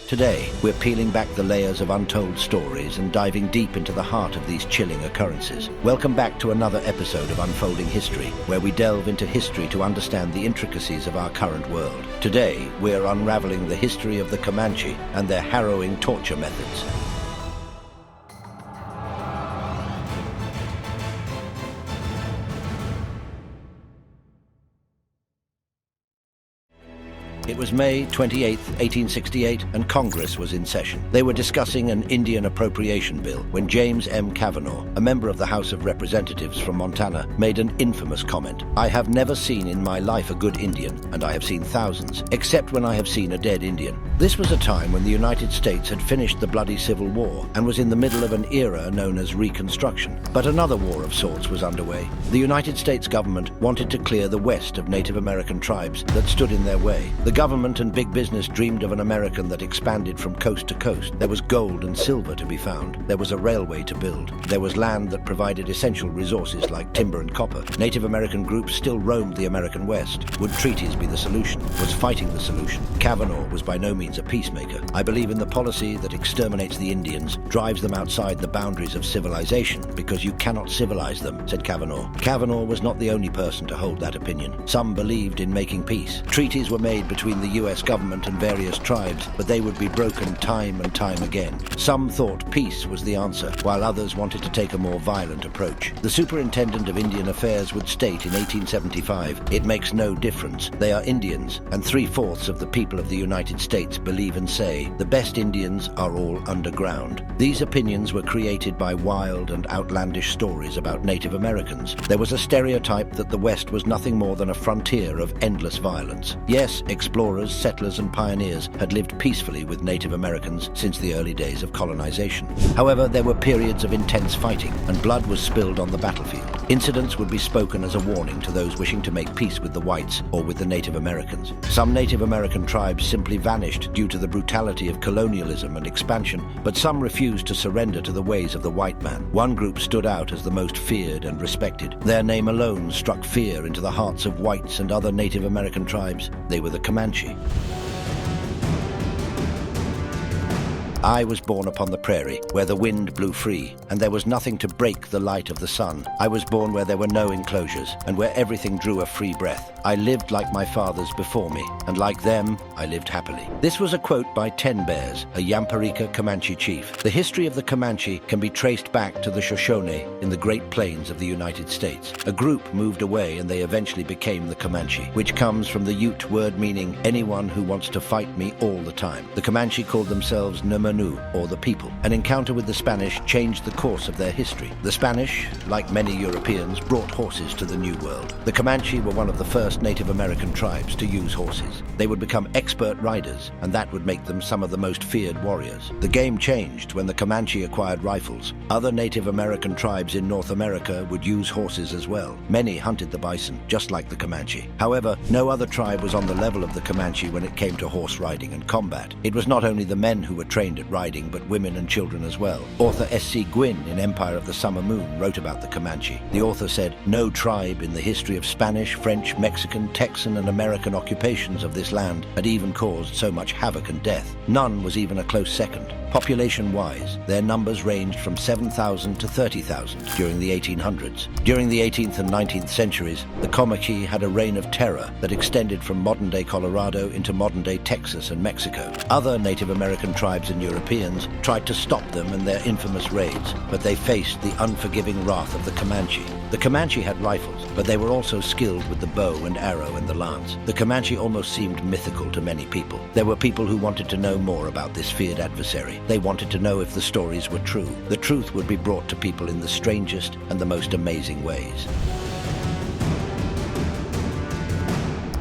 Today, we're peeling back the layers of untold stories and diving deep into the heart of these chilling occurrences. Welcome back to another episode of Unfolding History, where we delve into history to understand the intricacies of our current world. Today, we're unraveling the history of the Comanche and their harrowing torture methods. It was May 28, 1868, and Congress was in session. They were discussing an Indian appropriation bill when James M. Cavanaugh, a member of the House of Representatives from Montana, made an infamous comment. "I have never seen in my life a good Indian, and I have seen thousands, except when I have seen a dead Indian." This was a time when the United States had finished the bloody Civil War and was in the middle of an era known as Reconstruction. But another war of sorts was underway. The United States government wanted to clear the West of Native American tribes that stood in their way. The government and big business dreamed of an American that expanded from coast to coast. There was gold and silver to be found. There was a railway to build. There was land that provided essential resources like timber and copper. Native American groups still roamed the American West. Would treaties be the solution? Was fighting the solution? Cavanaugh was by no means a peacemaker. "I believe in the policy that exterminates the Indians, drives them outside the boundaries of civilization, because you cannot civilize them," said Cavanaugh. Cavanaugh was not the only person to hold that opinion. Some believed in making peace. Treaties were made between the US government and various tribes, but they would be broken time and time again. Some thought peace was the answer, while others wanted to take a more violent approach. The Superintendent of Indian Affairs would state in 1875, "It makes no difference. They are Indians, and 3/4 of the people of the United States believe and say, the best Indians are all underground." These opinions were created by wild and outlandish stories about Native Americans. There was a stereotype that the West was nothing more than a frontier of endless violence. Yes, explorers, settlers, and pioneers had lived peacefully with Native Americans since the early days of colonization. However, there were periods of intense fighting, and blood was spilled on the battlefield. Incidents would be spoken as a warning to those wishing to make peace with the whites or with the Native Americans. Some Native American tribes simply vanished due to the brutality of colonialism and expansion, but some refused to surrender to the ways of the white man. One group stood out as the most feared and respected. Their name alone struck fear into the hearts of whites and other Native American tribes. They were the Comanche. I was born upon the prairie, where the wind blew free, and there was nothing to break the light of the sun. I was born where there were no enclosures, and where everything drew a free breath. I lived like my fathers before me, and like them, I lived happily. This was a quote by Ten Bears, a Yamparika Comanche chief. The history of the Comanche can be traced back to the Shoshone in the Great Plains of the United States. A group moved away, and they eventually became the Comanche, which comes from the Ute word meaning anyone who wants to fight me all the time. The Comanche called themselves Nemanu, or the people. An encounter with the Spanish changed the course of their history. The Spanish, like many Europeans, brought horses to the New World. The Comanche were one of the first Native American tribes to use horses. They would become expert riders, and that would make them some of the most feared warriors. The game changed when the Comanche acquired rifles. Other Native American tribes in North America would use horses as well. Many hunted the bison, just like the Comanche. However, no other tribe was on the level of the Comanche when it came to horse riding and combat. It was not only the men who were trained at riding, but women and children as well. Author S.C. Gwynne in Empire of the Summer Moon wrote about the Comanche. The author said, "No tribe in the history of Spanish, French, Mexican, Texan, and American occupations of this land had even caused so much havoc and death. None was even a close second. Population-wise, their numbers ranged from 7,000 to 30,000 during the 1800s. During the 18th and 19th centuries, the Comanche had a reign of terror that extended from modern-day Colorado into modern-day Texas and Mexico. Other Native American tribes and Europeans tried to stop them in their infamous raids, but they faced the unforgiving wrath of the Comanche. The Comanche had rifles, but they were also skilled with the bow and arrow and the lance. The Comanche almost seemed mythical to many people. There were people who wanted to know more about this feared adversary. They wanted to know if the stories were true. The truth would be brought to people in the strangest and the most amazing ways.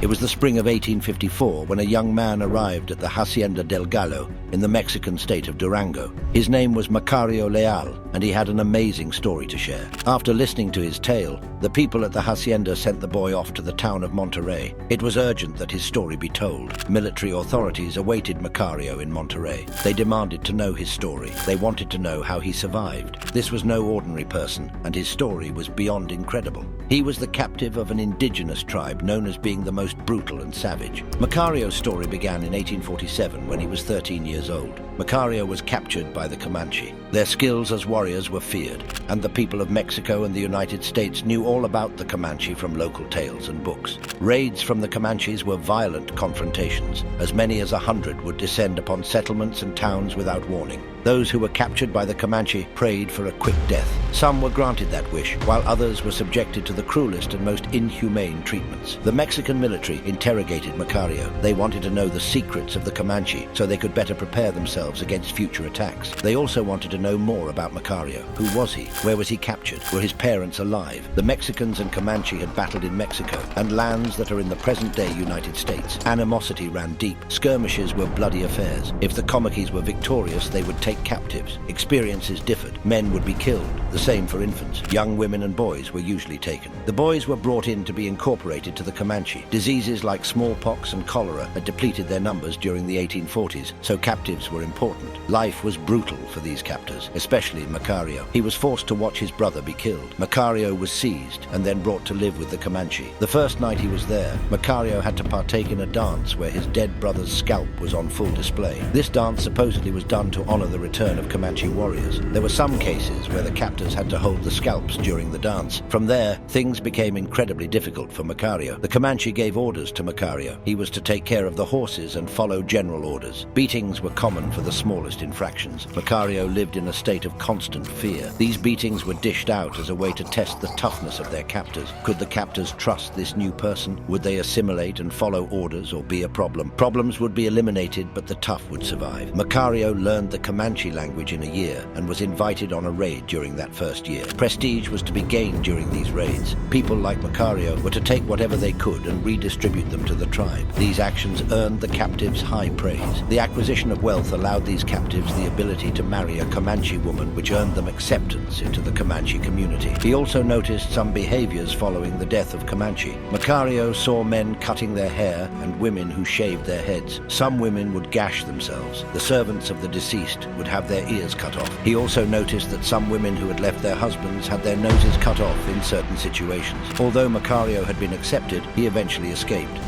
It was the spring of 1854 when a young man arrived at the Hacienda del Gallo in the Mexican state of Durango. His name was Macario Leal, and he had an amazing story to share. After listening to his tale, the people at the hacienda sent the boy off to the town of Monterrey. It was urgent that his story be told. Military authorities awaited Macario in Monterrey. They demanded to know his story. They wanted to know how he survived. This was no ordinary person, and his story was beyond incredible. He was the captive of an indigenous tribe known as being the most most brutal and savage. Macario's story began in 1847 when he was 13 years old. Macario was captured by the Comanche. Their skills as warriors were feared, and the people of Mexico and the United States knew all about the Comanche from local tales and books. Raids from the Comanches were violent confrontations. As many as 100 would descend upon settlements and towns without warning. Those who were captured by the Comanche prayed for a quick death. Some were granted that wish, while others were subjected to the cruelest and most inhumane treatments. The Mexican military interrogated Macario. They wanted to know the secrets of the Comanche so they could better prepare themselves against future attacks. They also wanted to know more about Macario. Who was he? Where was he captured? Were his parents alive? The Mexicans and Comanche had battled in Mexico and lands that are in the present-day United States. Animosity ran deep. Skirmishes were bloody affairs. If the Comanches were victorious, they would take captives. Experiences differed. Men would be killed. The same for infants. Young women and boys were usually taken. The boys were brought in to be incorporated to the Comanche. Diseases like smallpox and cholera had depleted their numbers during the 1840s, so captives were important. Life was brutal for these captors, especially Macario. He was forced to watch his brother be killed. Macario was seized and then brought to live with the Comanche. The first night he was there, Macario had to partake in a dance where his dead brother's scalp was on full display. This dance supposedly was done to honor the return of Comanche warriors. There were some cases where the captors had to hold the scalps during the dance. From there, things became incredibly difficult for Macario. The Comanche gave orders to Macario. He was to take care of the horses and follow general orders. Beatings were common for the smallest infractions. Macario lived in a state of constant fear. These beatings were dished out as a way to test the toughness of their captors. Could the captors trust this new person? Would they assimilate and follow orders or be a problem? Problems would be eliminated, but the tough would survive. Macario learned the Comanche language in a year and was invited on a raid during that first year. Prestige was to be gained during these raids. People like Macario were to take whatever they could and redistribute them to the tribe. These actions earned the captives high praise. The acquisition of wealth allowed these captives the ability to marry a Comanche woman, which earned them acceptance into the Comanche community. He also noticed some behaviors following the death of Comanche. Macario saw men cutting their hair and women who shaved their heads. Some women would gash themselves. The servants of the deceased would have their ears cut off. He also noticed that some women who had left their husbands had their noses cut off in certain situations. Although Macario had been accepted, he eventually escaped.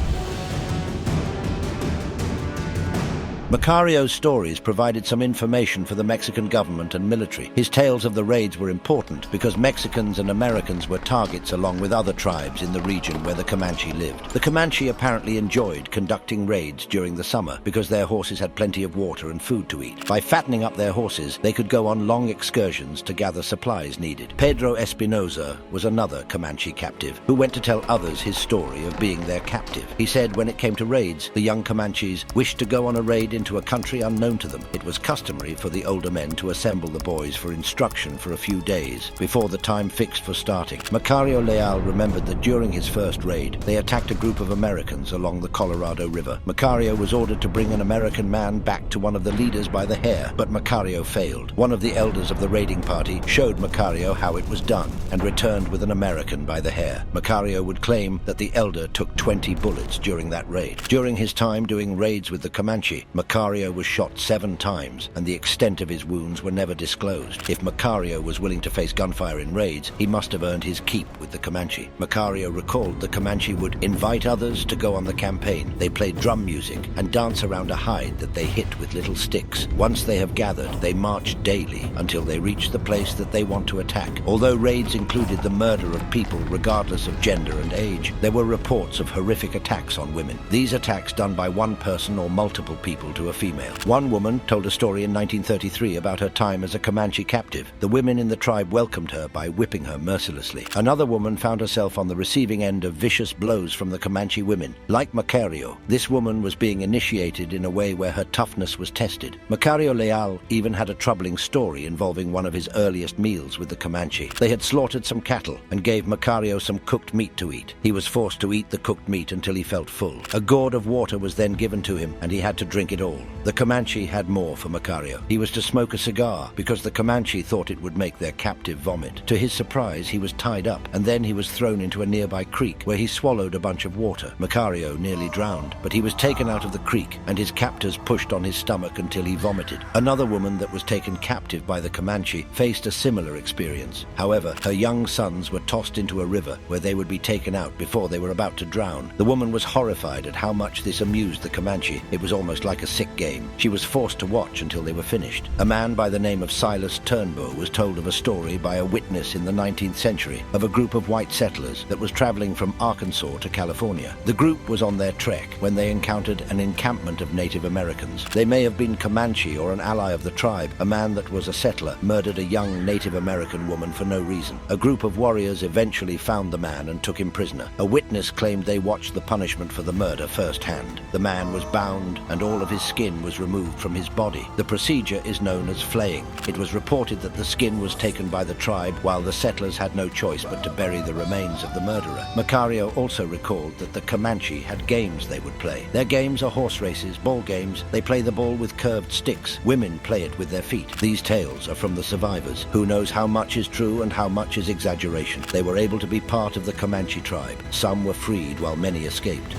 Macario's stories provided some information for the Mexican government and military. His tales of the raids were important because Mexicans and Americans were targets along with other tribes in the region where the Comanche lived. The Comanche apparently enjoyed conducting raids during the summer because their horses had plenty of water and food to eat. By fattening up their horses, they could go on long excursions to gather supplies needed. Pedro Espinosa was another Comanche captive who went to tell others his story of being their captive. He said when it came to raids, the young Comanches wished to go on a raid into a country unknown to them. It was customary for the older men to assemble the boys for instruction for a few days before the time fixed for starting. Macario Leal remembered that during his first raid, they attacked a group of Americans along the Colorado River. Macario was ordered to bring an American man back to one of the leaders by the hair, but Macario failed. One of the elders of the raiding party showed Macario how it was done and returned with an American by the hair. Macario would claim that the elder took 20 bullets during that raid. During his time doing raids with the Comanche, Macario was shot 7 times, and the extent of his wounds were never disclosed. If Macario was willing to face gunfire in raids, he must have earned his keep with the Comanche. Macario recalled the Comanche would invite others to go on the campaign. They played drum music and dance around a hide that they hit with little sticks. Once they have gathered, they march daily until they reach the place that they want to attack. Although raids included the murder of people regardless of gender and age, there were reports of horrific attacks on women. These attacks done by one person or multiple people to a female. One woman told a story in 1933 about her time as a Comanche captive. The women in the tribe welcomed her by whipping her mercilessly. Another woman found herself on the receiving end of vicious blows from the Comanche women. Like Macario, this woman was being initiated in a way where her toughness was tested. Macario Leal even had a troubling story involving one of his earliest meals with the Comanche. They had slaughtered some cattle and gave Macario some cooked meat to eat. He was forced to eat the cooked meat until he felt full. A gourd of water was then given to him, and he had to drink it all all. The Comanche had more for Macario. He was to smoke a cigar because the Comanche thought it would make their captive vomit. To his surprise, he was tied up, and then he was thrown into a nearby creek where he swallowed a bunch of water. Macario nearly drowned, but he was taken out of the creek, and his captors pushed on his stomach until he vomited. Another woman that was taken captive by the Comanche faced a similar experience. However, her young sons were tossed into a river where they would be taken out before they were about to drown. The woman was horrified at how much this amused the Comanche. It was almost like a sick game. She was forced to watch until they were finished. A man by the name of Silas Turnbow was told of a story by a witness in the 19th century of a group of white settlers that was traveling from Arkansas to California. The group was on their trek when they encountered an encampment of Native Americans. They may have been Comanche or an ally of the tribe. A man that was a settler murdered a young Native American woman for no reason. A group of warriors eventually found the man and took him prisoner. A witness claimed they watched the punishment for the murder firsthand. The man was bound and all of his skin was removed from his body. The procedure is known as flaying. It was reported that the skin was taken by the tribe while the settlers had no choice but to bury the remains of the murderer. Macario also recalled that the Comanche had games they would play. Their games are horse races, ball games. They play the ball with curved sticks. Women play it with their feet. These tales are from the survivors. Who knows how much is true and how much is exaggeration? They were able to be part of the Comanche tribe. Some were freed while many escaped.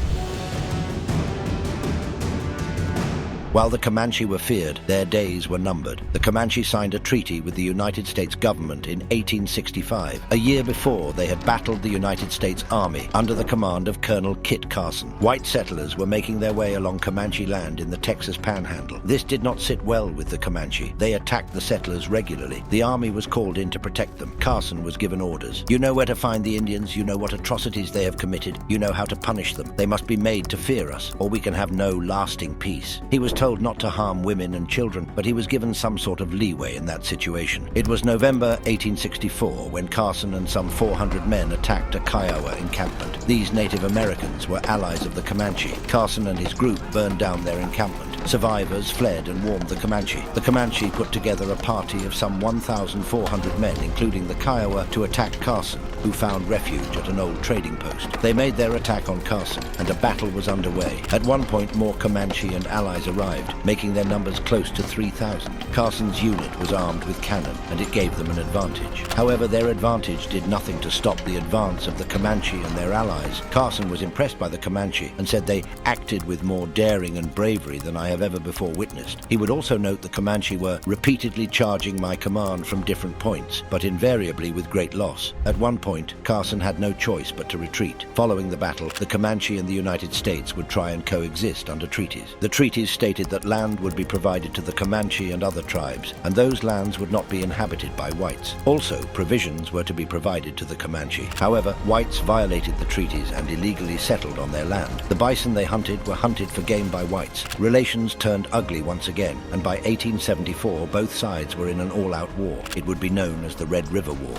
While the Comanche were feared, their days were numbered. The Comanche signed a treaty with the United States government in 1865. A year before, they had battled the United States Army under the command of Colonel Kit Carson. White settlers were making their way along Comanche land in the Texas Panhandle. This did not sit well with the Comanche. They attacked the settlers regularly. The army was called in to protect them. Carson was given orders. You know where to find the Indians. You know what atrocities they have committed. You know how to punish them. They must be made to fear us, or we can have no lasting peace. He was told not to harm women and children, but he was given some sort of leeway in that situation. It was November 1864 when Carson and some 400 men attacked a Kiowa encampment. These Native Americans were allies of the Comanche. Carson and his group burned down their encampment. Survivors fled and warned the Comanche. The Comanche put together a party of some 1,400 men, including the Kiowa, to attack Carson, who found refuge at an old trading post. They made their attack on Carson, and a battle was underway. At one point, more Comanche and allies arrived, making their numbers close to 3,000. Carson's unit was armed with cannon, and it gave them an advantage. However, their advantage did nothing to stop the advance of the Comanche and their allies. Carson was impressed by the Comanche and said they acted with more daring and bravery than I have ever before witnessed. He would also note the Comanche were repeatedly charging my command from different points, but invariably with great loss. At one point, Carson had no choice but to retreat. Following the battle, the Comanche and the United States would try and coexist under treaties. The treaties stated that land would be provided to the Comanche and other tribes, and those lands would not be inhabited by whites. Also, provisions were to be provided to the Comanche. However, whites violated the treaties and illegally settled on their land. The bison they hunted were hunted for game by whites. Relations turned ugly once again, and by 1874 both sides were in an all-out war. It would be known as the Red River War.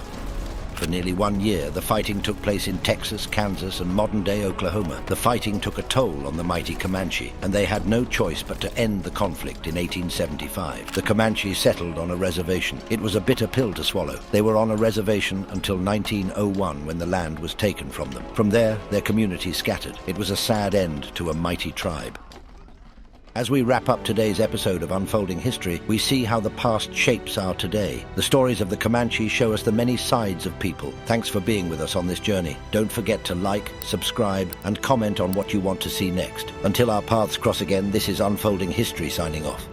For nearly 1 year, the fighting took place in Texas, Kansas, and modern-day Oklahoma. The fighting took a toll on the mighty Comanche, and they had no choice but to end the conflict in 1875. The Comanche settled on a reservation. It was a bitter pill to swallow. They were on a reservation until 1901, when the land was taken from them. From there, their community scattered. It was a sad end to a mighty tribe. As we wrap up today's episode of Unfolding History, we see how the past shapes our today. The stories of the Comanche show us the many sides of people. Thanks for being with us on this journey. Don't forget to like, subscribe, and comment on what you want to see next. Until our paths cross again, this is Unfolding History signing off.